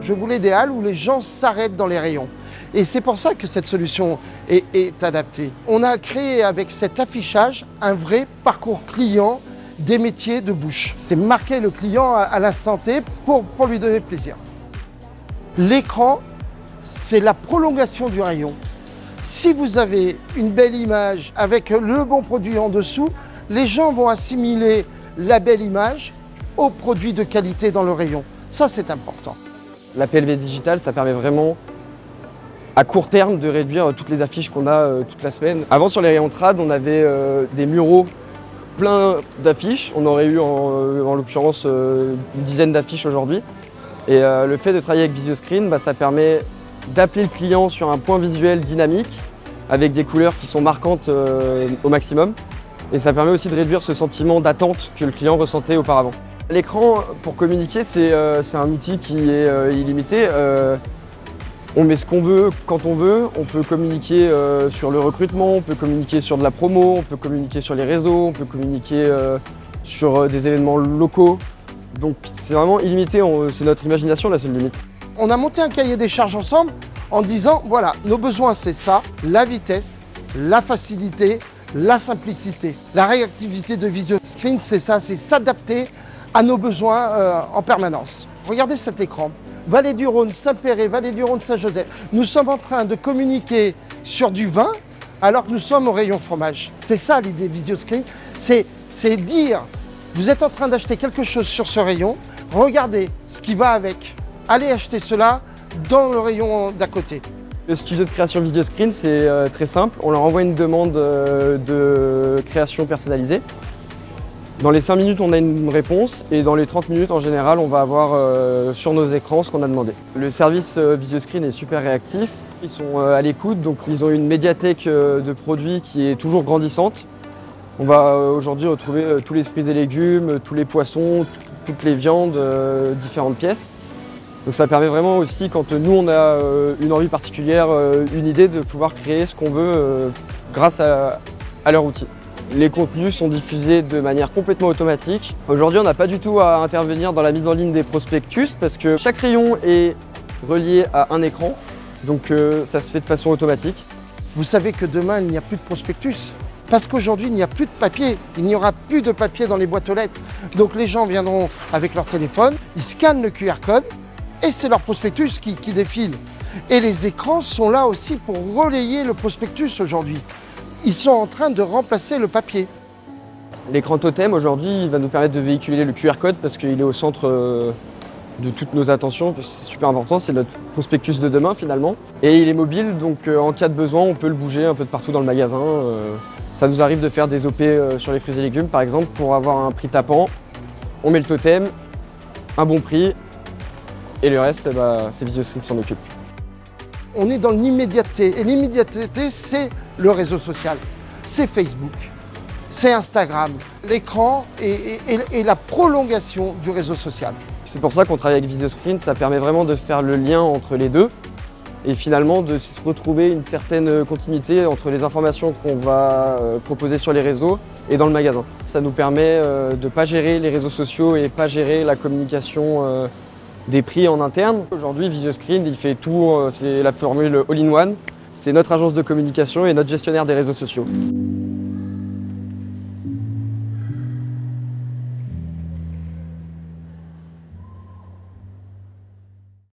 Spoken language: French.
Je voulais des halles où les gens s'arrêtent dans les rayons. Et c'est pour ça que cette solution est adaptée. On a créé avec cet affichage un vrai parcours client des métiers de bouche. C'est marquer le client à l'instant T pour lui donner plaisir. L'écran, c'est la prolongation du rayon. Si vous avez une belle image avec le bon produit en dessous, les gens vont assimiler la belle image au produit de qualité dans le rayon. Ça, c'est important. La PLV digitale, ça permet vraiment à court terme de réduire toutes les affiches qu'on a toute la semaine. Avant, sur les rayons trad, on avait des muraux pleins d'affiches. On aurait eu en l'occurrence une dizaine d'affiches aujourd'hui. Et le fait de travailler avec VisioScreen, ça permet d'appeler le client sur un point visuel dynamique avec des couleurs qui sont marquantes au maximum. Et ça permet aussi de réduire ce sentiment d'attente que le client ressentait auparavant. L'écran, pour communiquer, c'est un outil qui est illimité. On met ce qu'on veut quand on veut. On peut communiquer sur le recrutement, on peut communiquer sur de la promo, on peut communiquer sur les réseaux, on peut communiquer sur des événements locaux. Donc c'est vraiment illimité, c'est notre imagination la seule limite. On a monté un cahier des charges ensemble en disant, voilà, nos besoins c'est ça, la vitesse, la facilité, la simplicité. La réactivité de VisioScreen, c'est ça, c'est s'adapter à nos besoins en permanence. Regardez cet écran. Vallée du Rhône, Saint-Péray, Vallée du Rhône, Saint-Joseph. Nous sommes en train de communiquer sur du vin alors que nous sommes au rayon fromage. C'est ça l'idée VisioScreen, c'est dire, vous êtes en train d'acheter quelque chose sur ce rayon, regardez ce qui va avec. Allez acheter cela dans le rayon d'à côté. Le studio de création VisioScreen, c'est très simple. On leur envoie une demande de création personnalisée. Dans les 5 minutes, on a une réponse et dans les 30 minutes, en général, on va avoir sur nos écrans ce qu'on a demandé. Le service VisioScreen est super réactif. Ils sont à l'écoute, donc ils ont une médiathèque de produits qui est toujours grandissante. On va aujourd'hui retrouver tous les fruits et légumes, tous les poissons, toutes les viandes, différentes pièces. Donc ça permet vraiment aussi, quand nous on a une envie particulière, une idée, de pouvoir créer ce qu'on veut grâce à leur outil. Les contenus sont diffusés de manière complètement automatique. Aujourd'hui, on n'a pas du tout à intervenir dans la mise en ligne des prospectus parce que chaque rayon est relié à un écran, donc ça se fait de façon automatique. Vous savez que demain, il n'y a plus de prospectus. Parce qu'aujourd'hui, il n'y a plus de papier. Il n'y aura plus de papier dans les boîtes aux lettres. Donc les gens viendront avec leur téléphone, ils scannent le QR code et c'est leur prospectus qui défile. Et les écrans sont là aussi pour relayer le prospectus aujourd'hui. Ils sont en train de remplacer le papier. L'écran totem aujourd'hui, il va nous permettre de véhiculer le QR code parce qu'il est au centre de toutes nos attentions. C'est super important, c'est notre prospectus de demain finalement. Et il est mobile, donc en cas de besoin, on peut le bouger un peu de partout dans le magasin. Ça nous arrive de faire des OP sur les fruits et légumes par exemple pour avoir un prix tapant. On met le totem, un bon prix et le reste, c'est VisioScreen qui s'en occupe. On est dans l'immédiateté et l'immédiateté, c'est le réseau social. C'est Facebook, c'est Instagram. L'écran est la prolongation du réseau social. C'est pour ça qu'on travaille avec VisioScreen, ça permet vraiment de faire le lien entre les deux et finalement de se retrouver une certaine continuité entre les informations qu'on va proposer sur les réseaux et dans le magasin. Ça nous permet de ne pas gérer les réseaux sociaux et pas gérer la communication des prix en interne. Aujourd'hui, VisioScreen, il fait tout, c'est la formule all-in-one. C'est notre agence de communication et notre gestionnaire des réseaux sociaux.